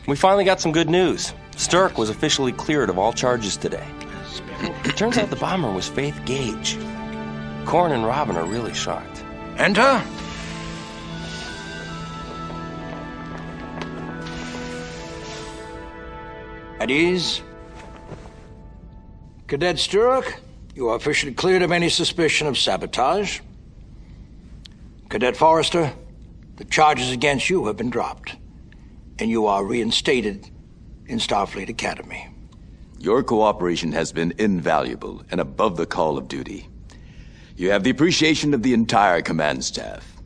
We finally got some good news. Sturck was officially cleared of all charges today. Turns out the bomber was Faith Gage. Korn and Robin are really shocked. Enter. At ease. Cadet Sturrock, you are officially cleared of any suspicion of sabotage. Cadet Forrester, the charges against you have been dropped, and you are reinstated in Starfleet Academy. Your cooperation has been invaluable and above the call of duty. You have the appreciation of the entire command staff.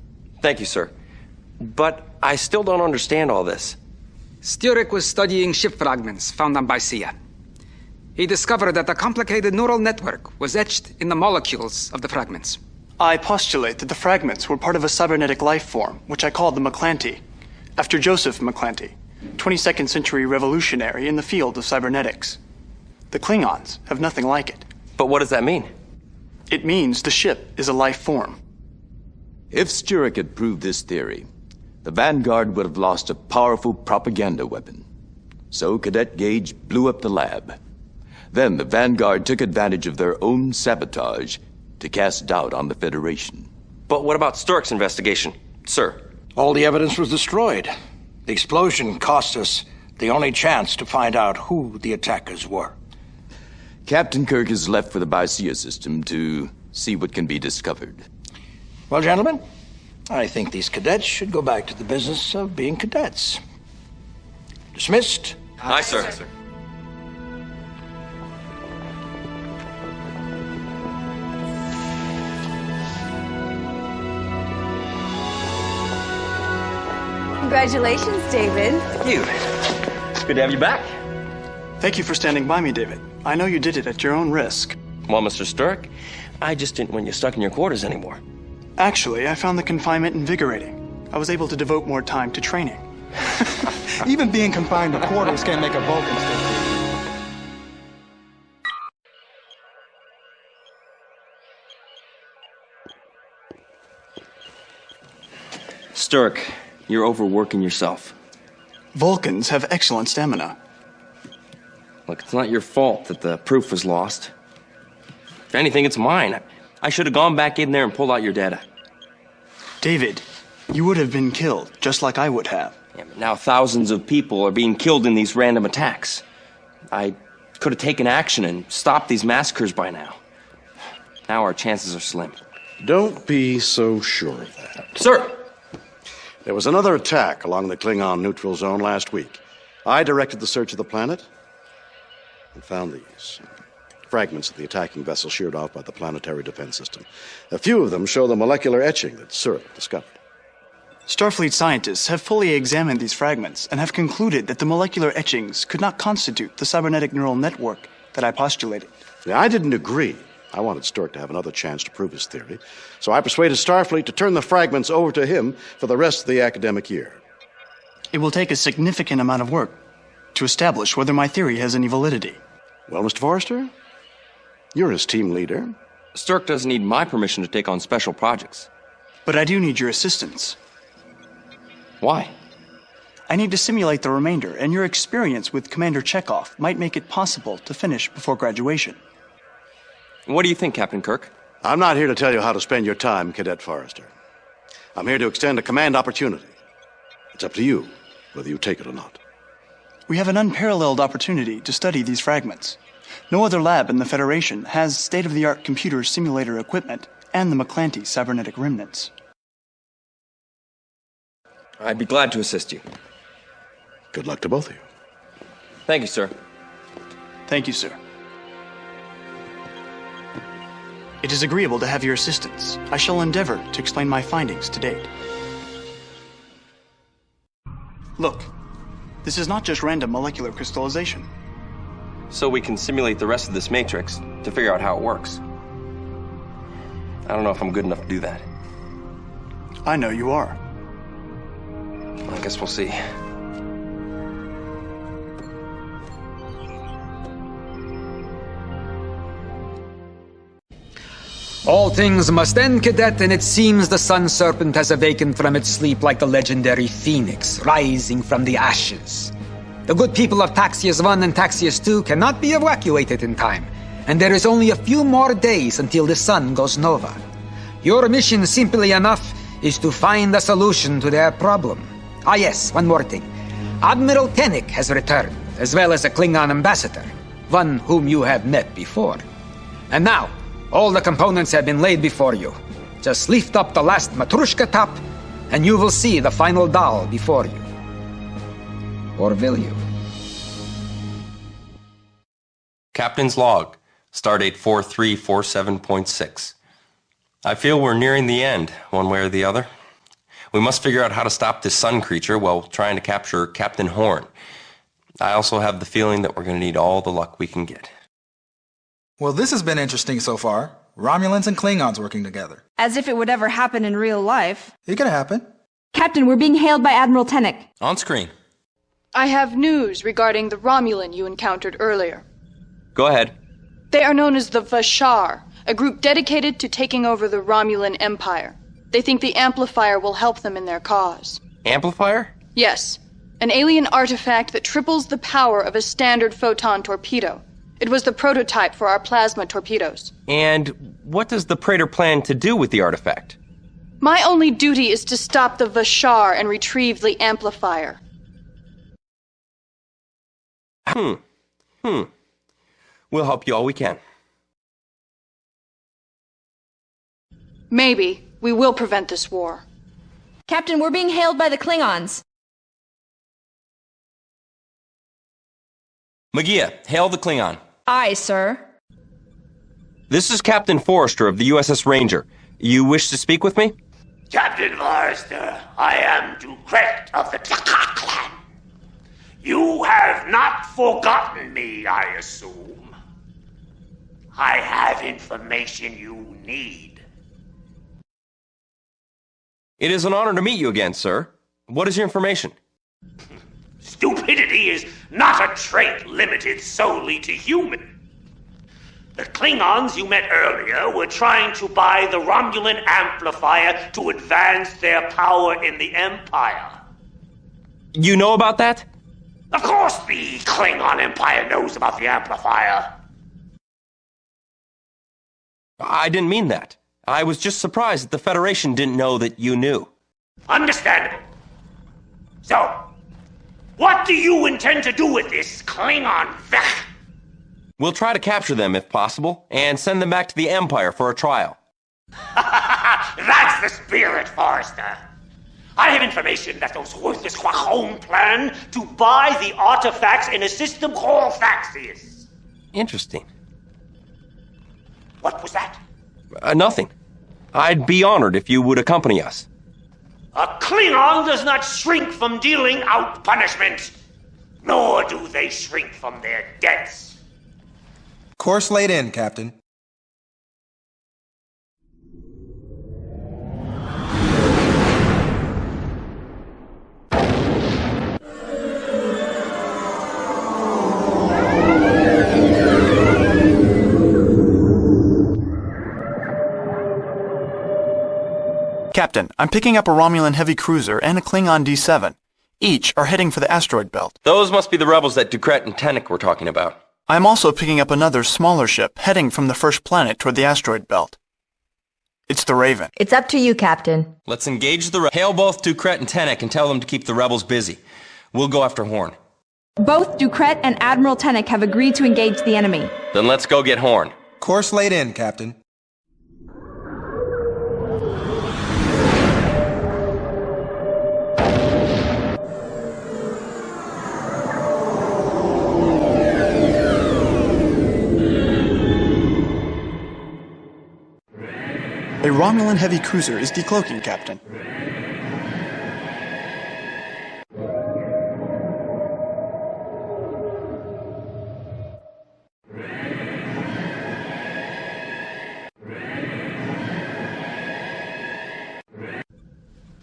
Thank you, sir. But I still don't understand all this. Sturrock was studying ship fragments found on Bicea. He discovered that a complicated neural network was etched in the molecules of the fragments. I postulate that the fragments were part of a cybernetic life form, which I called the McClanty, after Joseph McClanty, 22nd century revolutionary in the field of cybernetics. The Klingons have nothing like it. But what does that mean? It means the ship is a life form. If Sturrock had proved this theory, the Vanguard would have lost a powerful propaganda weapon. So Cadet Gage blew up the lab. Then the Vanguard took advantage of their own sabotage to cast doubt on the Federation. But what about Sturrock's investigation, sir? All the evidence was destroyed. The explosion cost us the only chance to find out who the attackers were. Captain Kirk is left for the Bicea system to see what can be discovered. Well, gentlemen, I think these cadets should go back to the business of being cadets. Dismissed. Aye, sir. Congratulations, David. Thank you. It's good to have you back. Thank you for standing by me, David. I know you did it at your own risk. Well, Mr. Sturrock, I just didn't want you stuck in your quarters anymore. Actually, I found the confinement invigorating. I was able to devote more time to training. Even being confined to quarters can't make a Vulcan stick. Sturrock, you're overworking yourself. Vulcans have excellent stamina. Look, it's not your fault that the proof was lost. If anything, it's mine. I should have gone back in there and pulled out your data. David, you would have been killed, just like I would have. Yeah, but now thousands of people are being killed in these random attacks. I could have taken action and stopped these massacres by now. Now our chances are slim. Don't be so sure of that. Sir! There was another attack along the Klingon neutral zone last week. I directed the search of the planet and found these fragments of the attacking vessel sheared off by the planetary defense system. A few of them show the molecular etching that Sturrock discovered. Starfleet scientists have fully examined these fragments and have concluded that the molecular etchings could not constitute the cybernetic neural network that I postulated. Now, I didn't agree. I wanted Sturrock to have another chance to prove his theory, so I persuaded Starfleet to turn the fragments over to him for the rest of the academic year. It will take a significant amount of work to establish whether my theory has any validity. Well, Mr. Forrester, you're his team leader. Sturrock doesn't need my permission to take on special projects. But I do need your assistance. Why? I need to simulate the remainder, and your experience with Commander Chekhov might make it possible to finish before graduation. What do you think, Captain Kirk? I'm not here to tell you how to spend your time, Cadet Forrester. I'm here to extend a command opportunity. It's up to you whether you take it or not. We have an unparalleled opportunity to study these fragments. No other lab in the Federation has state-of-the-art computer simulator equipment and the McClanty cybernetic remnants. I'd be glad to assist you. Good luck to both of you. Thank you, sir. Thank you, sir. It is agreeable to have your assistance. I shall endeavor to explain my findings to date. Look, this is not just random molecular crystallization. So we can simulate the rest of this matrix to figure out how it works. I don't know if I'm good enough to do that. I know you are. I guess we'll see. All things must end, Cadet, and it seems the Sun Serpent has awakened from its sleep like the legendary Phoenix, rising from the ashes. The good people of Taxius 1 and Taxius 2 cannot be evacuated in time, and there is only a few more days until the sun goes nova. Your mission, simply enough, is to find a solution to their problem. Ah yes, one more thing. Admiral Tennick has returned, as well as a Klingon ambassador, one whom you have met before. And now, all the components have been laid before you. Just lift up the last Matrushka top, and you will see the final doll before you. Or will you? Captain's log, stardate 4347.6. I feel we're nearing the end, one way or the other. We must figure out how to stop this sun creature while trying to capture Captain Horn. I also have the feeling that we're going to need all the luck we can get. Well, this has been interesting so far. Romulans and Klingons working together. As if it would ever happen in real life. It could happen. Captain, we're being hailed by Admiral Tennick. On screen. I have news regarding the Romulan you encountered earlier. Go ahead. They are known as the Vashar, a group dedicated to taking over the Romulan Empire. They think the Amplifier will help them in their cause. Amplifier? Yes. An alien artifact that triples the power of a standard photon torpedo. It was the prototype for our plasma torpedoes. And what does the Praetor plan to do with the artifact? My only duty is to stop the Vashar and retrieve the Amplifier. We'll help you all we can. Maybe. We will prevent this war. Captain, we're being hailed by the Klingons. Magia, hail the Klingon. Aye, sir. This is Captain Forrester of the USS Ranger. You wish to speak with me? Captain Forrester, I am Ducret of the Taka clan. You have not forgotten me, I assume. I have information you need. It is an honor to meet you again, sir. What is your information? Stupidity is not a trait limited solely to human. The Klingons you met earlier were trying to buy the Romulan amplifier to advance their power in the Empire. You know about that? Of course the Klingon Empire knows about the amplifier. I didn't mean that. I was just surprised that the Federation didn't know that you knew. Understandable. So, what do you intend to do with this Klingon Vech? We'll try to capture them if possible, and send them back to the Empire for a trial. That's the spirit, Forrester. I have information that those worthless Quahone plan to buy the artifacts in a system called Thaxius. Interesting. What was that? Nothing. I'd be honored if you would accompany us. A Klingon does not shrink from dealing out punishment, nor do they shrink from their debts. Course laid in, Captain. Captain, I'm picking up a Romulan heavy cruiser and a Klingon D7. Each are heading for the asteroid belt. Those must be the rebels that Ducret and Tennick were talking about. I'm also picking up another, smaller ship heading from the first planet toward the asteroid belt. It's the Raven. It's up to you, Captain. Let's engage the hail both Ducret and Tennick and tell them to keep the rebels busy. We'll go after Horn. Both Ducret and Admiral Tennick have agreed to engage the enemy. Then let's go get Horn. Course laid in, Captain. A Romulan heavy cruiser is decloaking, Captain.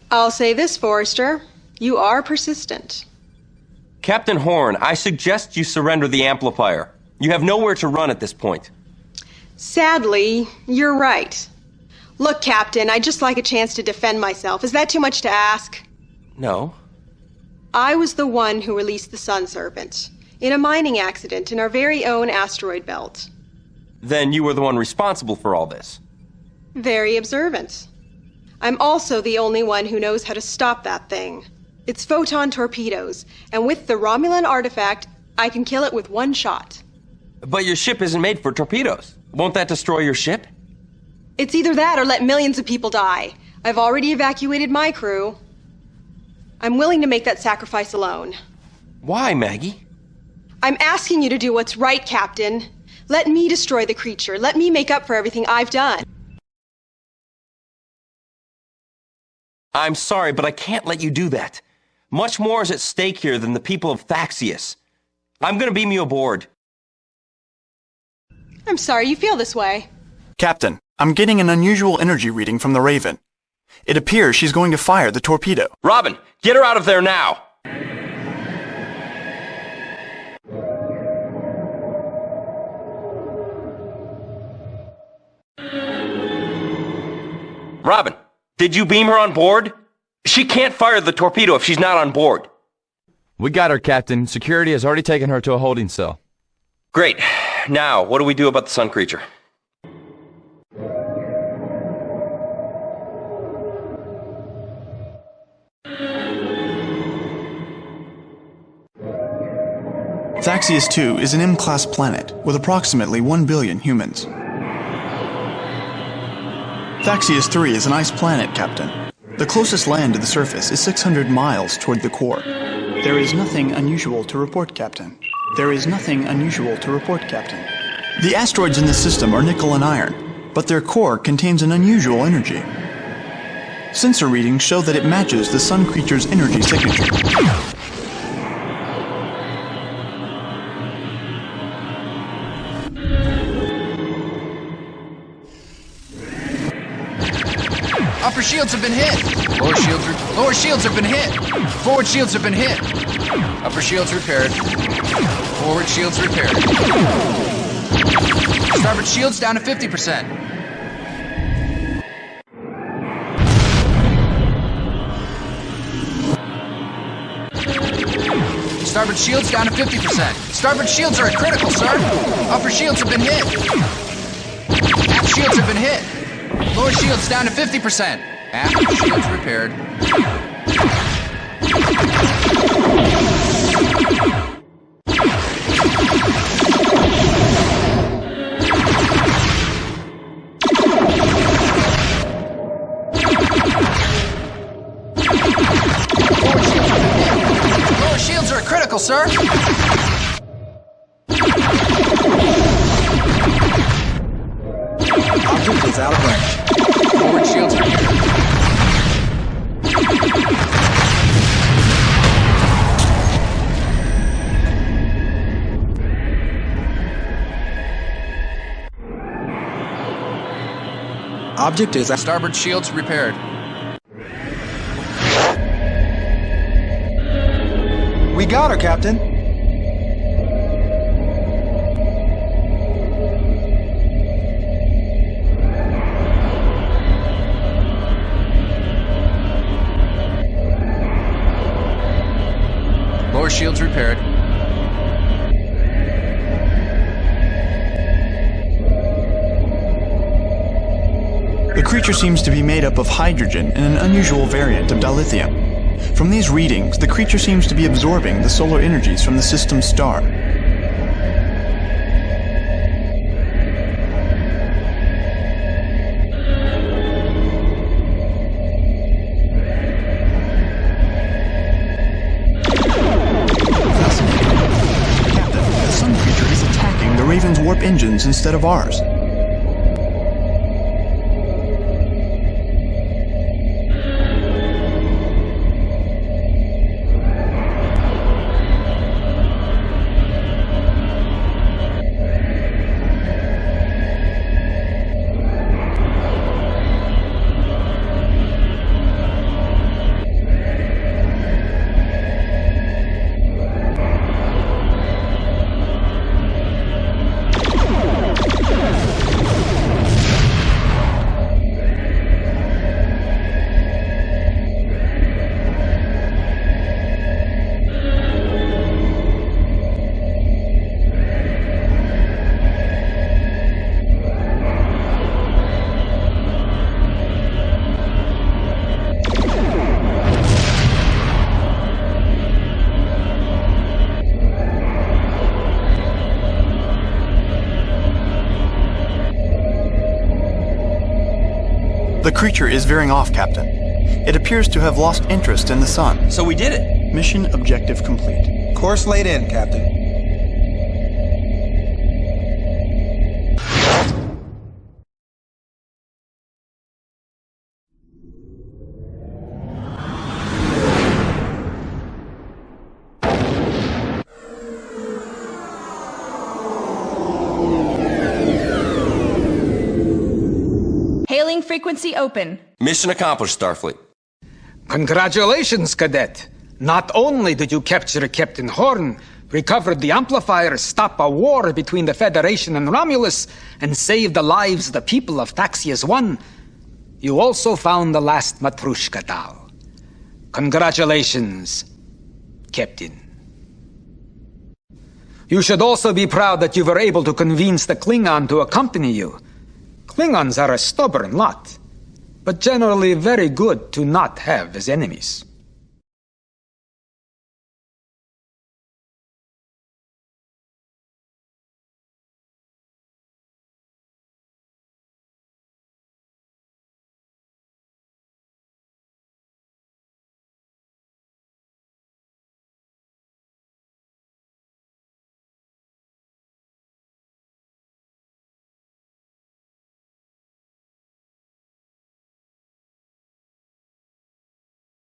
I'll say this, Forrester. You are persistent. Captain Horn, I suggest you surrender the amplifier. You have nowhere to run at this point. Sadly, you're right. Look, Captain, I'd just like a chance to defend myself. Is that too much to ask? No. I was the one who released the Sun Serpent in a mining accident in our very own asteroid belt. Then you were the one responsible for all this. Very observant. I'm also the only one who knows how to stop that thing. It's photon torpedoes, and with the Romulan artifact, I can kill it with one shot. But your ship isn't made for torpedoes. Won't that destroy your ship? It's either that or let millions of people die. I've already evacuated my crew. I'm willing to make that sacrifice alone. Why, Maggie? I'm asking you to do what's right, Captain. Let me destroy the creature. Let me make up for everything I've done. I'm sorry, but I can't let you do that. Much more is at stake here than the people of Thaxius. I'm gonna beam you aboard. I'm sorry you feel this way. Captain, I'm getting an unusual energy reading from the Raven. It appears she's going to fire the torpedo. Robin, get her out of there now! Robin, did you beam her on board? She can't fire the torpedo if she's not on board. We got her, Captain. Security has already taken her to a holding cell. Great. Now, what do we do about the sun creature? Thaxius 2 is an M-class planet with approximately 1 billion humans. Thaxius 3 is an ice planet, Captain. The closest land to the surface is 600 miles toward the core. There is nothing unusual to report, Captain. There is nothing unusual to report, Captain. The asteroids in the system are nickel and iron, but their core contains an unusual energy. Sensor readings show that it matches the sun creature's energy signature. Upper shields have been hit. Lower shields have been hit. Forward shields have been hit. Upper shields repaired. Forward shields repaired. Starboard shields down to 50%. Starboard shields down to 50%. Starboard shields are at critical, sir. Upper shields have been hit. Aft shields have been hit. Lower shields down to 50%. Aft shields repaired. Lower shields are at critical, sir. Object is out of range. Forward shields repaired. Object is Starboard shields repaired. We got her, Captain. Lower shields repaired. The creature seems to be made up of hydrogen and an unusual variant of dilithium. From these readings, the creature seems to be absorbing the solar energies from the system's star. Captain, the sun creature is attacking the Raven's warp engines instead of ours. The creature is veering off, Captain. It appears to have lost interest in the sun. So we did it. Mission objective complete. Course laid in, Captain. Hailing frequency open. Mission accomplished, Starfleet. Congratulations, Cadet. Not only did you capture Captain Horn, recovered the amplifier, stop a war between the Federation and Romulus, and save the lives of the people of Taxius 1, you also found the last Matrushka doll. Congratulations, Captain. You should also be proud that you were able to convince the Klingon to accompany you. Klingons are a stubborn lot, but generally very good to not have as enemies.